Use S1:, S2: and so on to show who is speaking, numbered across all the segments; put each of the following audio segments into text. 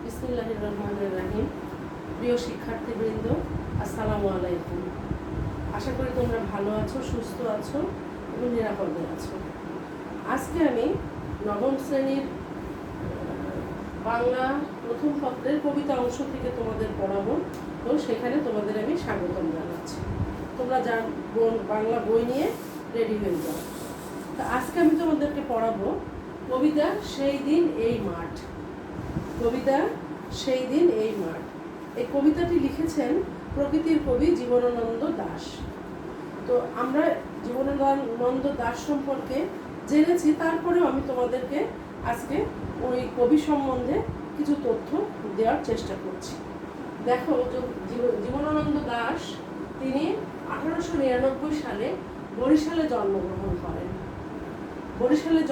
S1: বিসমিল্লাহির রহমানির রহিম। প্রিয় শিক্ষার্থীবৃন্দ, আসসালামু আলাইকুম। আশা করি তোমরা ভালো আছো, সুস্থ আছো এবং নিরাপদে আছো। আজকে আমি নবম শ্রেণীর বাংলা প্রথম পত্রের কবিতা অংশ থেকে তোমাদের পড়াবো। তো সেখানে তোমাদের আমি স্বাগতম জানাচ্ছি। তোমরা বাংলা বই নিয়ে রেডি হয়ে যাও। তো আজকে আমি তোমাদেরকে পড়াবো কবিতা সেই দিন এই মাঠ। কবিতা সেই দিন এই মাঠ। এই কবিতাটি লিখেছেন প্রকৃতির কবি জীবনানন্দ দাশ। তো আমরা জীবনানন্দ দাশ সম্পর্কে জেনেছি, তারপরেও আমি তোমাদেরকে আজকে ওই কবি সম্বন্ধে কিছু তথ্য দেওয়ার চেষ্টা করছি। দেখো, জীবনানন্দ দাশ তিনি 1899 সালে বরিশালে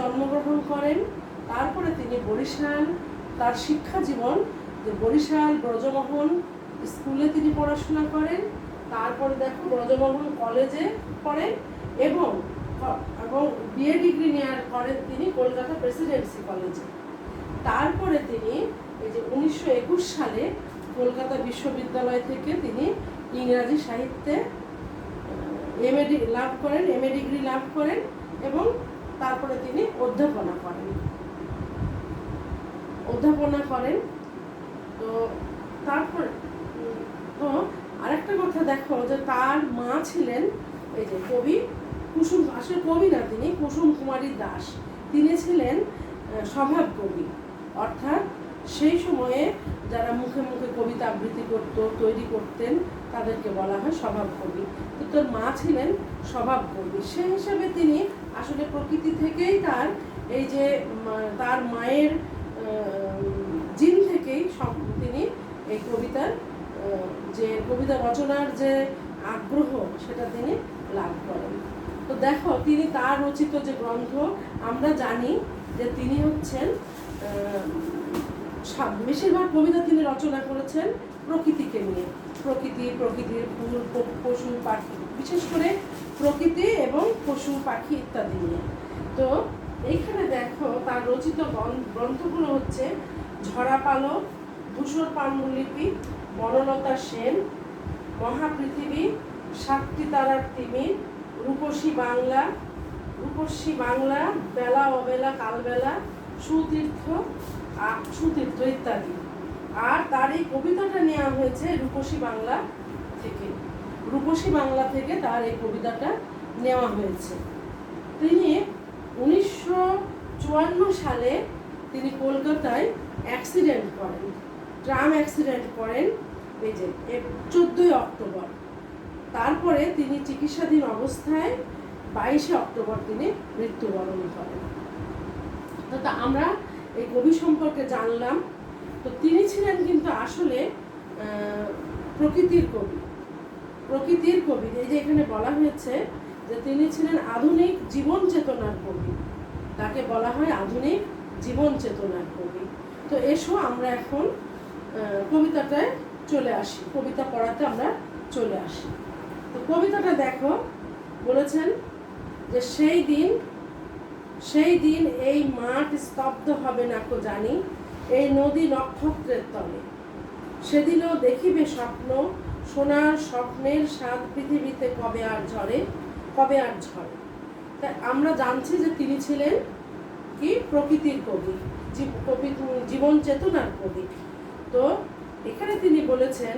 S1: জন্মগ্রহণ করেন। তারপরে তিনি তার শিক্ষা জীবন বরিশাল ব্রজমোহন স্কুলে তিনি পড়াশোনা করেন। তারপরে দেখো ব্রজমোহন কলেজে পড়েন এবং বিএ ডিগ্রি করেন তিনি কলকাতা প্রেসিডেন্সি কলেজে। তারপরে তিনি এই যে 1921 সালে কলকাতা বিশ্ববিদ্যালয় থেকে তিনি ইংরাজি সাহিত্যে এমএ ডিগ্রি লাভ করেন এবং তারপরে তিনি অধ্যাপনা করেন। তো তারপর তো আরেকটা কথা দেখো, যে তার মা ছিলেন এই যে কবি কুসুম, আসলে কবি না, তিনি কুসুম কুমারী দাস। তিনি ছিলেন স্বভাব কবি, অর্থাৎ সেই সময়ে যারা মুখে মুখে কবিতা আবৃত্তি তৈরি করতেন তাদেরকে বলা হয় স্বভাব কবি। তো তার মা ছিলেন স্বভাব কবি, সেই হিসাবে তিনি আসলে প্রকৃতি থেকেই তার মায়ের জিন থেকেই তিনি এই কবিতা রচনার যে আগ্রহ সেটা তিনি লাভ করেন। তো দেখো, তিনি তার রচিত যে গ্রন্থ, আমরা জানি যে তিনি হচ্ছেন বেশিরভাগ কবিতা তিনি রচনা করেছেন প্রকৃতিকে নিয়ে, প্রকৃতির ফুল, পশু পাখি, বিশেষ করে প্রকৃতি এবং পশু পাখি ইত্যাদি নিয়ে। তো এইখানে দেখো তার রচিত গ্রন্থগুলো হচ্ছে ঝরা পালক, ধূসর পাণ্ডুলিপি, বনলতা সেন, মহাপৃথিবী, সাতটি তারার তিমির, রূপসী বাংলা, বেলা অবেলা কালবেলা, সুতীর্থ ইত্যাদি। আর তার এই কবিতাটা নেওয়া হয়েছে রূপসী বাংলা থেকে তার এই কবিতাটা নেওয়া হয়েছে। তিনি 1954 সালে তিনি কলকাতায় ট্রাম অ্যাক্সিডেন্ট করেন, এই যে 14 অক্টোবর। তারপরে তিনি চিকিৎসাধীন অবস্থায় 22 অক্টোবর তিনি মৃত্যুবরণ করেন। তো আমরা এই কবি সম্পর্কে জানলাম। তো তিনি ছিলেন কিন্তু আসলে প্রকৃতির কবি। এই যে এখানে বলা হয়েছে যে তিনি ছিলেন আধুনিক জীবন চেতনার কবি, তাকে বলা হয় আধুনিক জীবন চেতনার কবি। তো এসো আমরা এখন কবিতাটায় চলে আসি, কবিতা পড়াতে আমরা চলে আসি। তো কবিতাটা দেখো, বলেছেন যে সেই দিন এই মাঠ স্তব্ধ হবে না কো জানি, এই নদী নক্ষত্রের তলে, সেদিনও দেখিবে স্বপ্ন, সোনার স্বপ্নের স্বাদ পৃথিবীতে কবে আর ঝরে। তাই আমরা জানছি যে তিনি ছিলেন কি প্রকৃতির কবি, জীবন চেতনার কবি। তো এখানে তিনি বলেছেন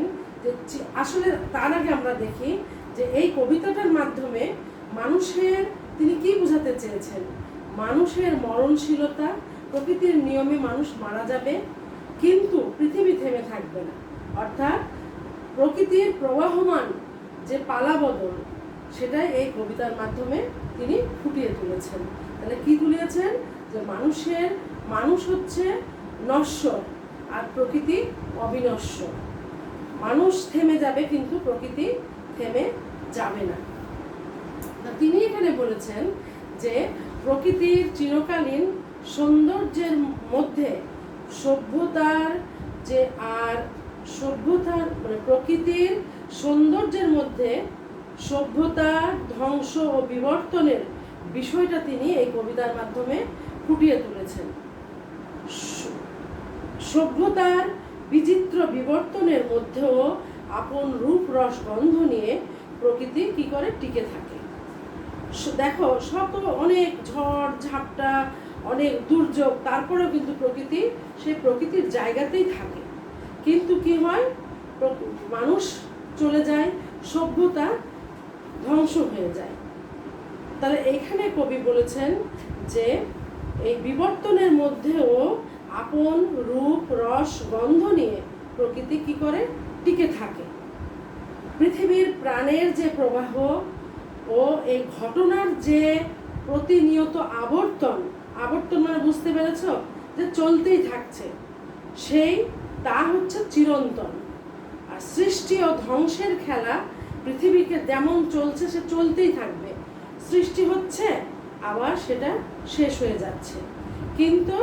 S1: যে আসলে তার আগে আমরা দেখি যে এই কবিতাটার মাধ্যমে তিনি কি বোঝাতে চেয়েছেন। মানুষের মরণশীলতা, প্রকৃতির নিয়মে মানুষ মারা যাবে, কিন্তু পৃথিবী থেমে থাকবে না। অর্থাৎ প্রকৃতির প্রবাহমান যে পালাবদল, সেটাই এই কবিতার মাধ্যমে তিনি ফুটিয়ে তুলেছেন। তাহলে কি তুলেছেন, যে মানুষ হচ্ছে নশ্বর আর প্রকৃতি অবিনশ্বর। মানুষ থেমে যাবে কিন্তু প্রকৃতি থেমে যাবে না। তিনি এখানে বলেছেন যে প্রকৃতির চিরকালীন সৌন্দর্যের মধ্যে প্রকৃতির সৌন্দর্যের মধ্যে সভ্যতা, ধ্বংস ও বিবর্তনের বিষয়টা তিনি এই কবিতার মাধ্যমে ফুটিয়ে তুলেছেন। সভ্যতার বিচিত্র বিবর্তনের মধ্যেও আপন রূপ রস গন্ধ নিয়ে প্রকৃতি কি করে টিকে থাকে। দেখো শত অনেক ঝড় ঝাপটা, অনেক দুর্যোগ, তারপরেও কিন্তু প্রকৃতি সেই প্রকৃতির জায়গাতেই থাকে। কিন্তু কি হয়, মানুষ চলে যায়, সভ্যতা ধ্বংস হয়ে যায়। তাহলে এইখানে কবি বলেছেন যে এই বিবর্তনের মধ্যেও আপন রূপ রস গন্ধ নিয়ে প্রকৃতি কি করে টিকে থাকে। পৃথিবীর প্রাণের যে প্রবাহ ও এই ঘটনার যে প্রতিনিয়ত আবর্তন মানে বুঝতে পেরেছ, যে চলতেই থাকছে, তা হচ্ছে চিরন্তন। আর সৃষ্টি ও ধ্বংসের খেলা পৃথিবীকে যেমন চলছে সে চলতেই থাকবে। সৃষ্টি হচ্ছে, আবার সেটা শেষ হয়ে যাচ্ছে, কিন্তু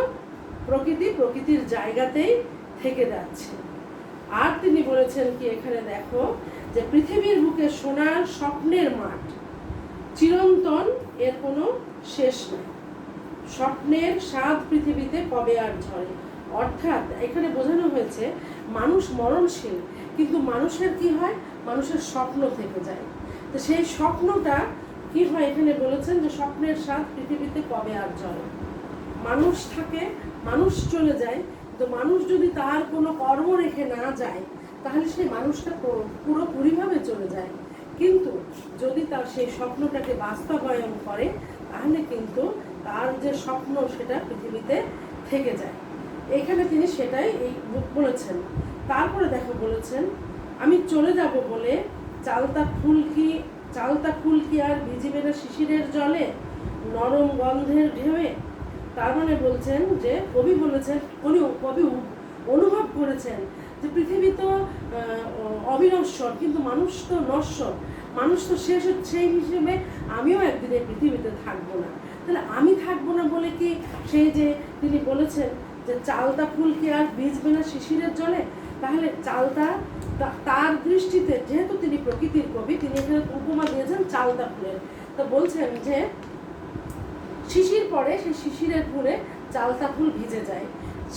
S1: প্রকৃতির জায়গাতেই থেকে যাচ্ছে। আর তিনি বলেছেন কি, এখানে দেখো যে পৃথিবীর বুকে সোনার স্বপ্নের মাঠ, চিরন্তন, এর কোনো শেষ নেই। স্বপ্নের স্বাদ পৃথিবীতে কবে আর ঝরে। অর্থাৎ এখানে বোঝানো হয়েছে মানুষ মরণশীল, কিন্তু মানুষের কি হয়, মানুষের স্বপ্ন থেকে যায়। তো সেই স্বপ্নটা কি হয়, এখানে বলেছেন যে স্বপ্নের স্বাদ পৃথিবীতে কবে আর ঝরে। মানুষ থাকে, মানুষ চলে যায়, তো মানুষ যদি তার কোনো কর্ম রেখে না যায় তাহলে সেই মানুষটা পুরোপুরিভাবে চলে যায়। কিন্তু যদি তার সেই স্বপ্নটাকে বাস্তবায়ন করে তাহলে কিন্তু তার যে স্বপ্ন সেটা পৃথিবীতে থেকে যায়। এখানে তিনি সেটাই এই বলেছেন। তারপরে দেখো বলেছেন, আমি চলে যাব বলে চালতা ফুল কি আর ভিজিবে না শিশিরের জলে, নরম গন্ধের ঢেউয়ে। তার মানে বলছেন যে কবি বলেছেন, কবি অনুভব করেছেন যে পৃথিবী তো অবিনশ্বর, কিন্তু মানুষ তো নশ্বর, মানুষ তো শেষ হচ্ছে। সেই হিসেবে আমিও একদিন এই পৃথিবীতে থাকবো না। তাহলে আমি থাকবো না বলে কি সেই যে তিনি বলেছেন যে চালতা ফুল কি আর ভিজবে না শিশিরের জলে, তাহলে চালতা তার দৃষ্টিতে, যেহেতু তিনি প্রকৃতির কবি, তিনি এখানে উপমা দিয়েছেন চালতা ফুলের। তো বলছেন যে শিশির পড়ে, সেই শিশিরের ফুলে চালতা ফুল ভিজে যায়,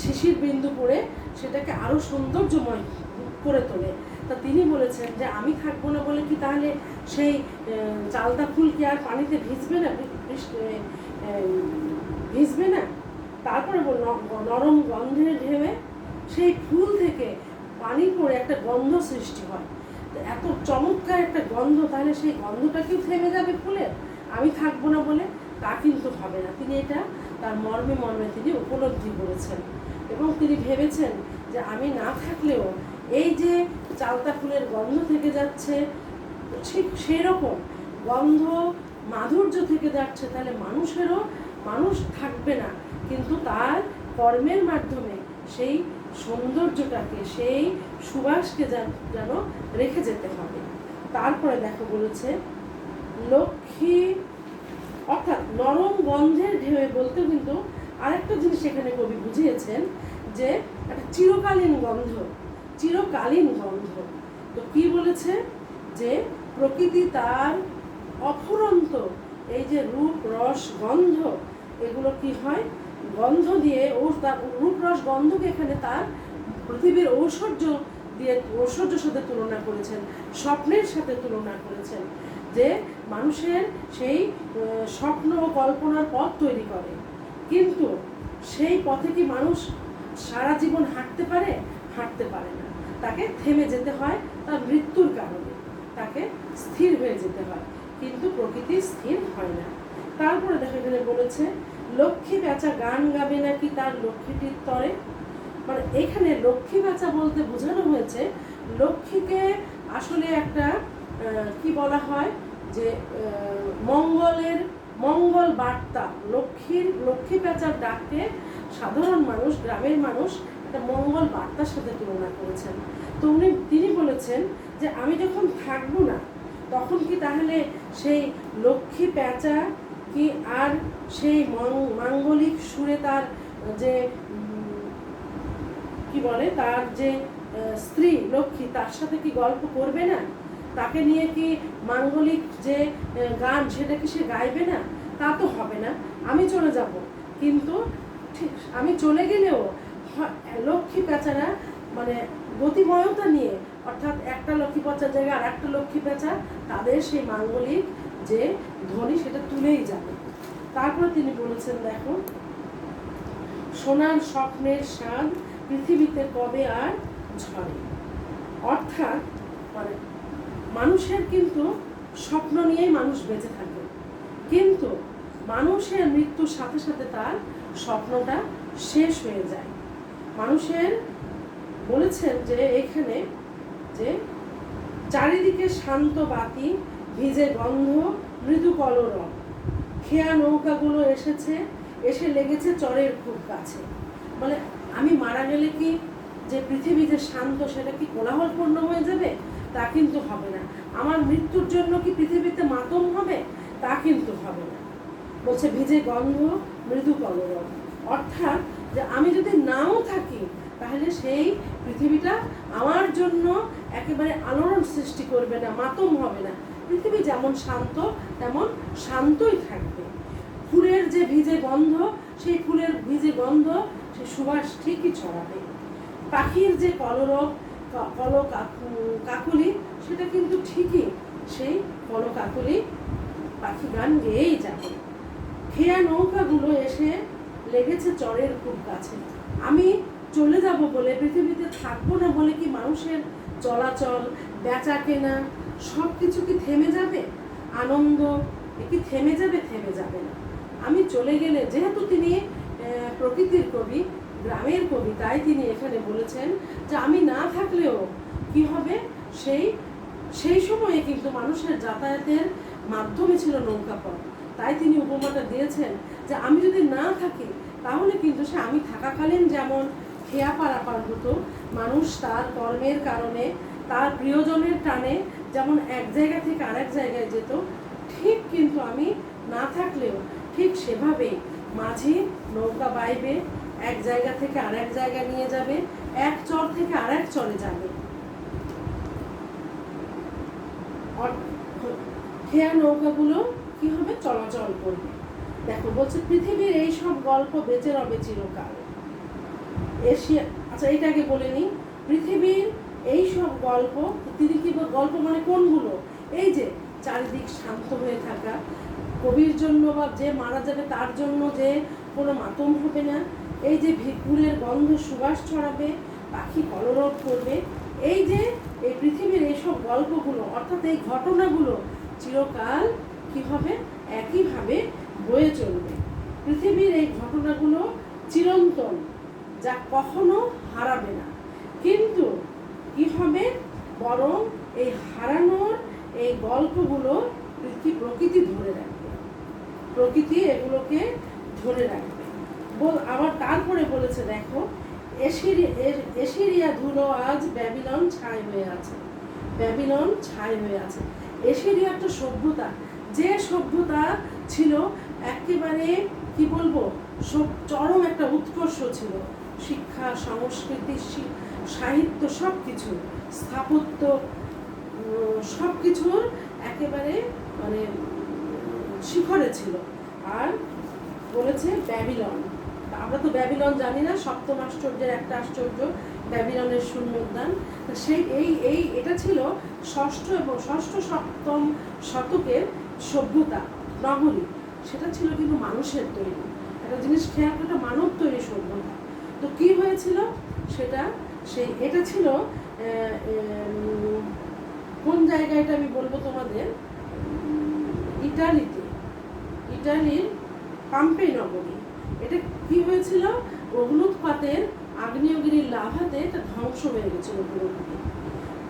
S1: শিশির বিন্দু পড়ে সেটাকে আরো সৌন্দর্যময় করে তোলে। তা তিনি বলেছেন যে আমি থাকবো না বলে কি তাহলে সেই চালতা ফুল কি আর পানিতে ভিজবে না। তারপরে নরম গন্ধের ঢেউয়ে সেই ফুল থেকে পানি পড়ে একটা গন্ধ সৃষ্টি হয়। এত চমৎকার একটা গন্ধ, তাহলে সেই গন্ধটা কি থেমে যাবে ফুলের? আমি থাকবো না বলে? তা কিন্তু হবে না। তিনি এটা তার মর্মে তিনি উপলব্ধি করেছেন এবং তিনি ভেবেছেন যে আমি না থাকলেও এই যে চালতা ফুলের গন্ধ থেকে যাচ্ছে, ঠিক সেরকম গন্ধ মাধুর্য থেকে যাচ্ছে, তাহলে মানুষ থাকবে না, কিন্তু তার কর্মের মাধ্যমে সেই সৌন্দর্যটাকে, সেই সুবাসকে যেন রেখে যেতে হবে। তারপরে দেখো বলেছে লক্ষ্মী, অর্থাৎ নরম গন্ধের ঢেউয়ে বলতে কিন্তু আরেকটা জিনিস এখানে কবি বুঝিয়েছেন যে একটা চিরকালীন গন্ধ। তো কি বলেছে যে প্রকৃতি তার অফুরন্ত এই যে রূপ রস গন্ধ, এগুলো কি হয়, গন্ধ দিয়ে তার রূপ রস গন্ধকে এখানে তার পৃথিবীর ঐশ্বর্যের সাথে তুলনা করেছেন, স্বপ্নের সাথে তুলনা করেছেন, যে মানুষের সেই স্বপ্ন ও কল্পনার পথ তৈরি করে, কিন্তু সেই পথে কি মানুষ সারা জীবন হাঁটতে পারে না। তাকে থেমে যেতে হয়, তার মৃত্যুর কারণে তাকে স্থির হয়ে যেতে হয়, কিন্তু প্রকৃতি স্থির হয় না। তারপরে দেখা গেলে বলেছে লক্ষ্মী বেচা গান গাবে নাকি তার লক্ষ্মীটির তরে। মানে এখানে লক্ষ্মী বেচা বলতে বোঝানো হয়েছে লক্ষ্মীকে আসলে একটা কি বলা হয় যে মঙ্গল বার্তা, লক্ষ্মী বেচার ডাককে সাধারণ মানুষ, গ্রামের মানুষ একটা মঙ্গল বার্তার সাথে তুলনা করেছেন। তো তিনি বলেছেন যে আমি যখন থাকবো না তখন কি তাহলে সেই লক্ষ্মী পেঁচা কি আর সেই মাঙ্গলিক সুরে তার যে কি বলে, তার যে স্ত্রী লক্ষ্মী, তার সাথে কি গল্প করবে না? তাকে নিয়ে কি মাঙ্গলিক যে গান সেটা কি সে গাইবে না? তা তো হবে না। আমি চলে যাব, কিন্তু ঠিক আমি চলে গেলেও লক্ষ্মী পেঁচারা মানে গতিময়তা নিয়ে, অর্থাৎ একটা লক্ষ্মী পেঁচার জায়গায় আর একটা লক্ষ্মী পেঁচা তাদের সেই মাঙ্গলিক যে ধ্বনি সেটা তুলেই যাবে। তারপরে তিনি বলেছেন, দেখো, সোনার স্বপ্নের স্বাদ পৃথিবীতে কবে আর ঝরে। অর্থাৎ মানে মানুষের কিন্তু স্বপ্ন নিয়েই মানুষ বেঁচে থাকে, কিন্তু মানুষের মৃত্যুর সাথে সাথে তার স্বপ্নটা শেষ হয়ে যায়। মানুষের বলেছেন যে এখানে যে চারিদিকে শান্ত বাতি, ভিজে গন্ধ, মৃদু কলরব, খেয়া নৌকাগুলো এসে লেগেছে চরের খুব কাছে। মানে আমি মারা গেলে কি যে পৃথিবী যে শান্ত সেটা কি কোলাহলপূর্ণ হয়ে যাবে? তা কিন্তু হবে না। আমার মৃত্যুর জন্য কি পৃথিবীতে মাতম হবে? তা কিন্তু হবে না। বলছে ভিজে গন্ধ, মৃদু কলরব, অর্থাৎ যে আমি যদি নাও থাকি তাহলে সেই পৃথিবীটা আমার জন্য একেবারে আলোড়ন সৃষ্টি করবে না, মাতম হবে না। পৃথিবী যেমন শান্ত তেমন শান্তই থাকবে। ফুলের যে ভিজে গন্ধ, সেই ফুলের ভিজে গন্ধ সেই সুবাস ঠিকই ছড়াবে। পাখির যে কলরব, কাকলি, সেটা কিন্তু ঠিকই সেই কাকলি পাখি গান গেয়েই যাবে। খেয়া নৌকাগুলো এসে লেগেছে চরের খুব কাছে। আমি চলে যাব বলে, পৃথিবীতে থাকবো না বলে কি মানুষের চলাচল, বেচা কেনা সব কিছু কি থেমে যাবে? আনন্দ কি থেমে যাবে? থেমে যাবে না। আমি চলে গেলে, যেহেতু তিনি প্রকৃতির কবি, গ্রামের কবি, তাই তিনি এখানে বলেছেন যে আমি না থাকলেও কি হবে? সেই সময়ে কিন্তু মানুষের যাতায়াতের মাধ্যমে ছিল নৌকাপথ। তাই তিনি উপমাটা দিয়েছেন যে আমি যদি না থাকি তাহলে কিন্তু সে আমি থাকাকালীন যেমন খেয়া পারাপার হতো, মানুষ তার কর্মের কারণে, তার প্রিয়জনের টানে যেমন এক জায়গা থেকে আরেক জায়গায় যেত, ঠিক কিন্তু আমি না থাকলেও ঠিক সেভাবেই মাঝি নৌকা বাইবে, এক জায়গা থেকে আরেক জায়গায় নিয়ে যাবে, এক চর থেকে আরেক চরে যাবে। খেয়া নৌকাগুলো কি হবে? চলাচল করবে। দেখো, বলছে পৃথিবীর এই সব গল্প বেঁচে রবে চিরকাল। এশিয়া, আচ্ছা এইটাকে বলে নি, পৃথিবীর এই সব গল্প, তিনি কি গল্প মানে কোনগুলো? এই যে চারিদিক শান্ত হয়ে থাকা, কবির জন্য বা যে মারা যাবে তার জন্য যে কোনো মাতম হবে না, এই যে ফুলের গন্ধ সুবাস ছড়াবে, পাখি কলরব করবে, এই যে এই পৃথিবীর এইসব গল্পগুলো, অর্থাৎ এই ঘটনাগুলো চিরকাল কি হবে? একইভাবে বয়ে চলবে। পৃথিবীর এই ঘটনাগুলো চিরন্তন, যা কখনো হারাবে না। কিন্তু কি হবে? বরং এই হারানোর এই গল্পগুলো প্রকৃতি ধরে রাখবে, প্রকৃতি এগুলোকে ধরে রাখবে। আবার তারপরে বলেছে, দেখো, এশিরিয়া ধুলো আজ ব্যাবিলন ছাই হয়ে আছে। ব্যাবিলন ছাই হয়ে আছে। এশিরিয়া একটা সভ্যতা, যে সভ্যতা ছিল একেবারে কি বলবো, চরম একটা উৎকর্ষ ছিল। শিক্ষা, সংস্কৃতি, সাহিত্য, সব কিছু, স্থাপত্য, সব কিছুর একেবারে মানে শিখরে ছিল। আর বলেছে ব্যাবিলন, আমরা তো ব্যাবিলন জানি না, সপ্তম আশ্চর্যের একটা আশ্চর্য ব্যাবিলনের শূন্যোদ্যান। এটা ছিল ষষ্ঠ এবং সপ্তম শতকের সভ্যতা, নগরী। সেটা ছিল কিন্তু মানুষের তৈরি একটা জিনিস, খেয়াল করে, মানব তৈরি সভ্যতা। তো কি হয়েছিল সেটা? এটা ছিল কোন জায়গায়, এটা আমি বলবো তোমাদের, ইটালির পাম্পেই নগরী। এটা কি হয়েছিল? অগ্নুৎপাতের আগ্নেয়গিরির লাভাতে এটা ধ্বংস হয়ে গেছিল পুরোপুরি।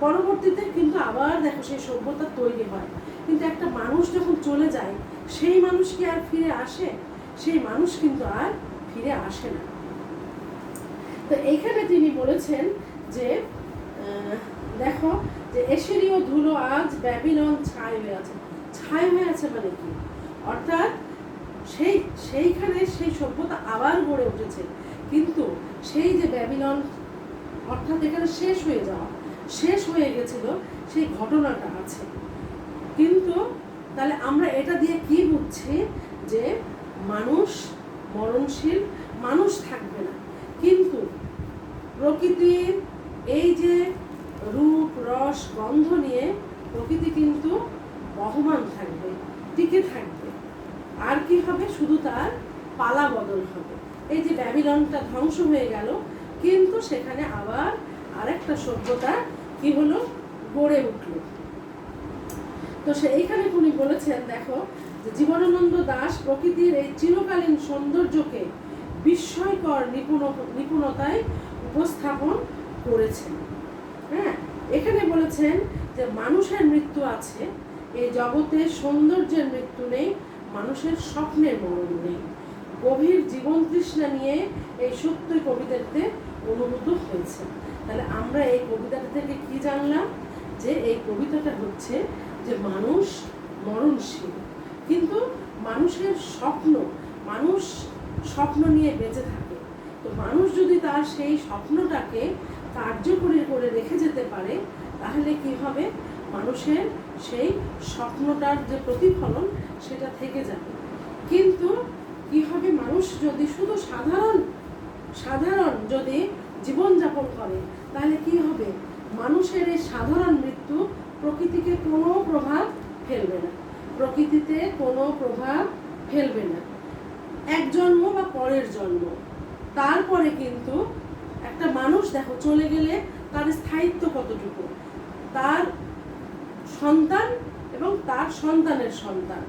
S1: পরবর্তীতে কিন্তু আবার দেখো সেই সভ্যতা তৈরি হয়। কিন্তু একটা মানুষ যখন চলে যায়, সেই মানুষ কি আর ফিরে আসে? সেই মানুষ কিন্তু আর ফিরে আসে না। তো এইখানে তিনি বলেছেন যে দেখো, যে এশিরীয় ধুলো আজ ব্যাবিলন ছাই হয়ে আছে। ছাই হয়ে আছে মানে কি? অর্থাৎ সেইখানে সেই সভ্যতা আবার গড়ে উঠেছে, কিন্তু সেই যে ব্যাবিলন, অর্থাৎ এখানে শেষ হয়ে যাওয়া, শেষ হয়ে গেছিল, সেই ঘটনাটা আছে। কিন্তু তাহলে আমরা এটা দিয়ে কি বুঝছি? যে মানুষ মরণশীল, মানুষ থাকবে না, কিন্তু প্রকৃতির রস গন্ধ নিয়ে প্রকৃতি কিন্তু বহমান থাকবে, টিকে থাকবে। আর কি হবে, শুধু তার পালা বদল হবে। এই যে ব্যাবিলনটা ধ্বংস হয়ে গেল, কিন্তু সেখানে আবার আরেকটা সভ্যতা কি হলো, গড়ে উঠল। তো এইখানে উনি বলেছেন, দেখো যে জীবনানন্দ দাশ প্রকৃতির এই চিরকালীন সৌন্দর্যকে বিস্ময়কর নিপুণতায় উপস্থাপন করেছেন। হ্যাঁ, এখানে বলেছেন যে মানুষের মৃত্যু আছে, এই জগতে সৌন্দর্যের মৃত্যু নেই, মানুষের স্বপ্নের মরণ নেই। গভীর জীবন তৃষ্ণা নিয়ে এই সত্যই কবিতাতে অনুভূত হয়েছে। তাহলে আমরা এই কবিতাটা থেকে কি জানলাম, যে এই কবিতাটা হচ্ছে যে মানুষ মরণশীল, কিন্তু মানুষের মানুষ স্বপ্ন নিয়ে বেঁচে থাকে। তো মানুষ যদি তার সেই স্বপ্নটাকে কার্যকরী করে রেখে যেতে পারে, তাহলে কি হবে, মানুষের সেই স্বপ্নটার যে প্রতিফলন সেটা থেকে যাবে। কিন্তু কি হবে, মানুষ যদি শুধু সাধারণ যদি জীবনযাপন করে, তাহলে কি হবে, মানুষের এই সাধারণ মৃত্যু প্রকৃতিকে কোনো প্রভাব ফেলবে না, প্রকৃতিতে কোনো প্রভাব ফেলবে না। এক জন্ম বা পরের জন্ম, তারপরে কিন্তু একটা মানুষ দেখো চলে গেলে তার স্থায়িত্ব কতটুকু, তার সন্তান এবং তার সন্তানের সন্তান,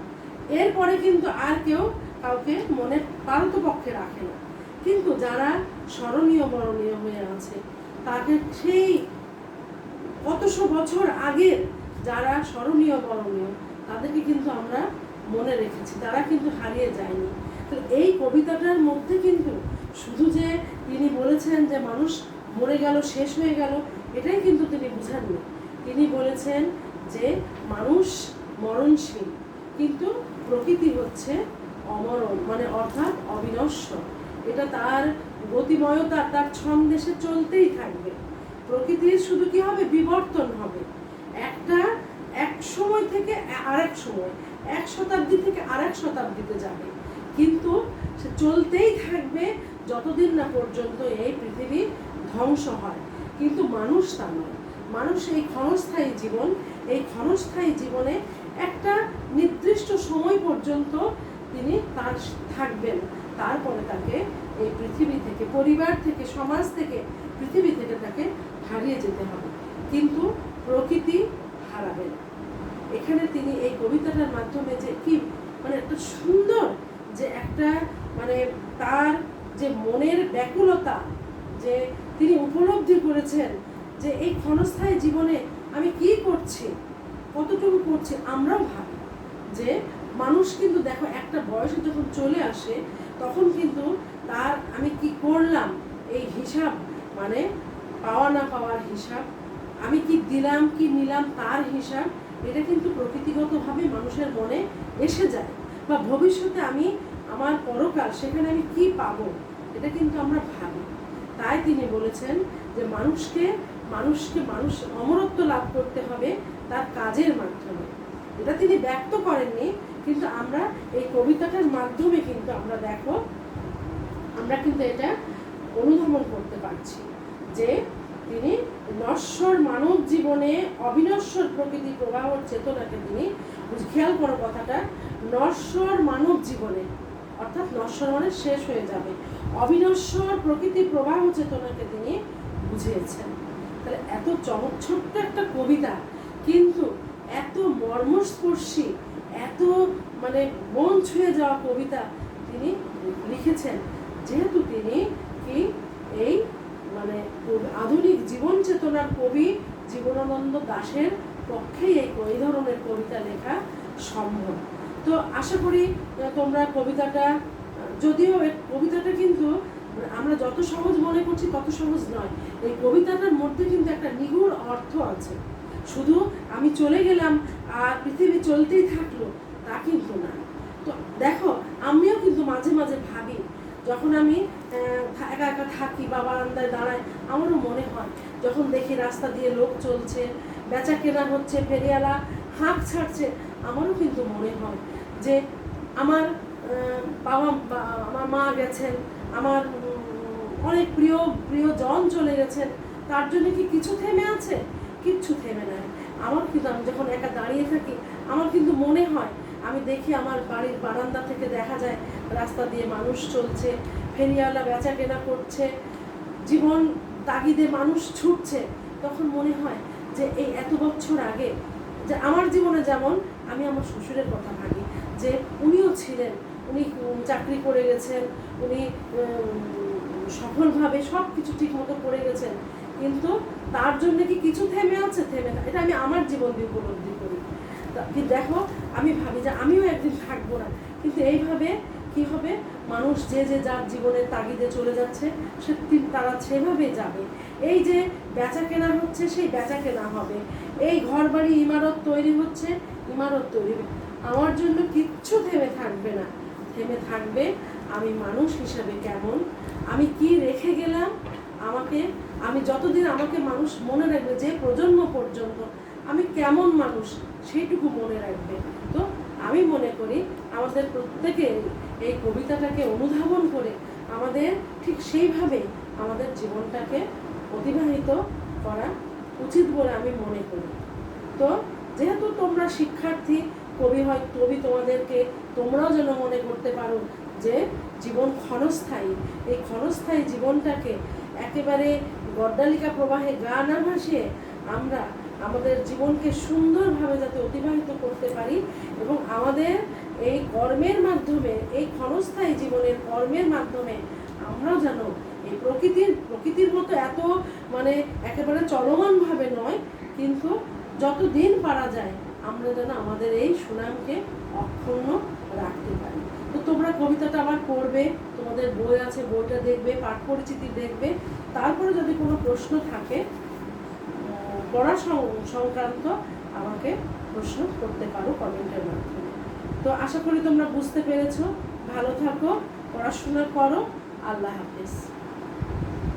S1: এরপরে কিন্তু আর কেউ কাউকে মনে পারতপক্ষে রাখে না। কিন্তু যারা স্মরণীয় বরণীয় হয়ে আছে, তাকে সেই কতশো বছর আগের যারা স্মরণীয় বরণীয়, তাদেরকে কিন্তু আমরা মনে রেখেছি, তারা কিন্তু হারিয়ে যায়নি। তো এই কবিতাটার মধ্যে কিন্তু শুধু যে তিনি বলেছেন যে মানুষ মরে গেল, শেষ হয়ে গেল, এটাই কিন্তু তিনি বুঝাননি। তিনি বলেছেন যে মানুষ মরণশীল, কিন্তু প্রকৃতি হচ্ছে অমরণ, মানে অর্থাৎ অবিনশ্বর। এটা তার গতিময়তা, তার ছন্দেশে চলতেই থাকবে। প্রকৃতির শুধু কি হবে, বিবর্তন হবে, এক সময় থেকে আরেক সময়, এক শতাব্দী থেকে আরেক শতাব্দীতে যাবে, কিন্তু সে চলতেই থাকবে যতদিন না পর্যন্ত এই পৃথিবী ধ্বংস হয়। কিন্তু মানুষ তা নয়, মানুষ এই ক্ষণস্থায়ী জীবনে একটা নির্দিষ্ট সময় পর্যন্ত তিনি তার থাকবেন, তারপরে তাকে এই পৃথিবী থেকে, পরিবার থেকে, সমাজ থেকে, পৃথিবী থেকে তাকে হারিয়ে যেতে হবে, কিন্তু প্রকৃতি হারাবে না। এখানে তিনি এই কবিতাটার মাধ্যমে যে কি মানে একটা সুন্দর, যে একটা মানে তার যে মনের ব্যাকুলতা, যে তিনি উপলব্ধি করেছেন যে এই ক্ষণস্থায়ী জীবনে আমি কি করছি, কতটুকু করছি। আমরাও ভাবি যে মানুষ কিন্তু দেখো একটা বয়সে যখন চলে আসে, তখন কিন্তু তার আমি কি করলাম এই হিসাব, মানে পাওয়া না পাওয়ার হিসাব, আমি কি দিলাম কি নিলাম তার হিসাব, এটা কিন্তু প্রকৃতিগতভাবে মানুষের মনে এসে যায়। বা ভবিষ্যতে আমার পরকাল, সেখানে আমি কি পাবো, এটা কিন্তু আমরা ভাবি। তাই তিনি বলেছেন যে মানুষ অমরত্ব লাভ করতে হবে তার কাজের মাধ্যমে। এটা তিনি ব্যক্ত করেননি, কিন্তু আমরা এই কবিতাটার মাধ্যমে কিন্তু আমরা কিন্তু এটা অনুধাবন করতে পারছি যে তিনি নশ্বর মানব জীবনে অবিনশ্বর প্রকৃতি প্রবাহ চেতনাকে তিনি, খেয়াল করো কথাটা, নশ্বর মানব জীবনে, অর্থাৎ নশ্বর মানে শেষ হয়ে যাবে, অবিনশ্বর প্রকৃতি প্রবাহ চেতনাকে তিনি বুঝিয়েছেন। তাহলে এত ছোট্ট একটা কবিতা, কিন্তু এত মর্মস্পর্শী, এত মানে মন ছুঁয়ে যাওয়া কবিতা তিনি লিখেছেন, যেহেতু তিনি কি এই মানে আধুনিক জীবন চেতনার কবি জীবনানন্দ দাশের পক্ষেই এই ধরনের কবিতা লেখা সম্ভব। তো আশা করি তোমরা কবিতাটা, যদিও এই কবিতাটা কিন্তু আমরা যত সহজ মনে করছি তত সহজ নয়, এই কবিতাটার মধ্যে কিন্তু একটা নিগূঢ় অর্থ আছে। শুধু আমি চলে গেলাম আর পৃথিবী চলতেই থাকলো, তা কিন্তু না। তো দেখো, আমিও কিন্তু মাঝে মাঝে ভাবি, যখন আমি একা একা থাকি বা বারান্দায় দাঁড়াই, আমারও মনে হয়, যখন দেখি রাস্তা দিয়ে লোক চলছে, বেচা কেনা হচ্ছে, ফেরিওয়ালা হাঁক ছাড়ছে, আমারও কিন্তু মনে হয় যে আমার আমার মা গেছেন, আমার অনেক প্রিয় জন চলে গেছেন, তার জন্য কি কিছু থেমে আছে? কিচ্ছু থেমে নাই। আমার কিন্তু আমি যখন একা দাঁড়িয়ে থাকি আমার কিন্তু মনে হয়, আমি দেখি আমার বাড়ির বারান্দা থেকে দেখা যায় রাস্তা দিয়ে মানুষ চলছে, ফেরিওয়ালা বেচা কেনা করছে, জীবন তাগিদে মানুষ ছুটছে। তখন মনে হয় যে এই এত বছর আগে যে আমার জীবনে যেমন, আমি আমার শ্বশুরের কথা ভাবি যে উনিও ছিলেন, উনি চাকরি করে গেছেন, উনি সফলভাবে সব কিছু ঠিক মতো করে গেছেন, কিন্তু তার জন্য কি কিছু থেমে আছে? থেমে না। এটা আমি আমার জীবন দিয়ে উপলব্ধি করি। কি দেখো, আমি ভাবি যে আমিও একদিন থাকবো না, কিন্তু এইভাবে কি হবে, মানুষ যে যে যার জীবনের তাগিদে চলে যাচ্ছে সে তারা সেভাবে যাবে। এই যে বেচা কেনা হচ্ছে সেই বেচা কেনা হবে, এই ঘর বাড়ি ইমারত তৈরি হচ্ছে, ইমারত তৈরি হবে। আমার জন্য কিচ্ছু থেমে থাকবে না। থেমে থাকবে আমি মানুষ হিসাবে কেমন, আমি কি রেখে গেলাম, আমি যতদিন আমাকে মানুষ মনে রাখবে, যে প্রজন্ম পর্যন্ত আমি কেমন মানুষ সেইটুকু মনে রাখবে। তো আমি মনে করি আমাদের প্রত্যেকে এই কবিতাটাকে অনুধাবন করে আমাদের ঠিক সেইভাবে আমাদের জীবনটাকে অতিবাহিত করা উচিত বলে আমি মনে করি। তো যেহেতু তোমরা শিক্ষার্থী, কবি তোমাদেরকে, তোমরাও যেন মনে করতে পারো যে জীবন ক্ষণস্থায়ী, এই ক্ষণস্থায়ী জীবনটাকে একেবারে গড্ডালিকা প্রবাহে গা না ভাসিয়ে আমরা আমাদের জীবনকে সুন্দরভাবে যাতে অতিবাহিত করতে পারি, এবং আমাদের এই কর্মের মাধ্যমে, এই ক্ষণস্থায়ী জীবনের কর্মের মাধ্যমে আমরাও যেন এই প্রকৃতির মতো এত মানে একেবারে চলমানভাবে নয়, কিন্তু যতদিন পারা যায় আমরা যেন আমাদের এই সুনামকে অক্ষুণ্ণ রাখতে পারি। তো তোমরা কবিতাটা আবার পড়বে, তোমাদের বই আছে, বইটা দেখবে, পাঠ পরিচিতি দেখবে, তারপরে যদি কোনো প্রশ্ন থাকে পড়া সংক্রান্ত আমাকে প্রশ্ন করতে পারো কমেন্টের মাধ্যমে। তো আশা করি তোমরা বুঝতে পেরেছো। ভালো থাকো, পড়াশোনা করো। আল্লাহ হাফেজ।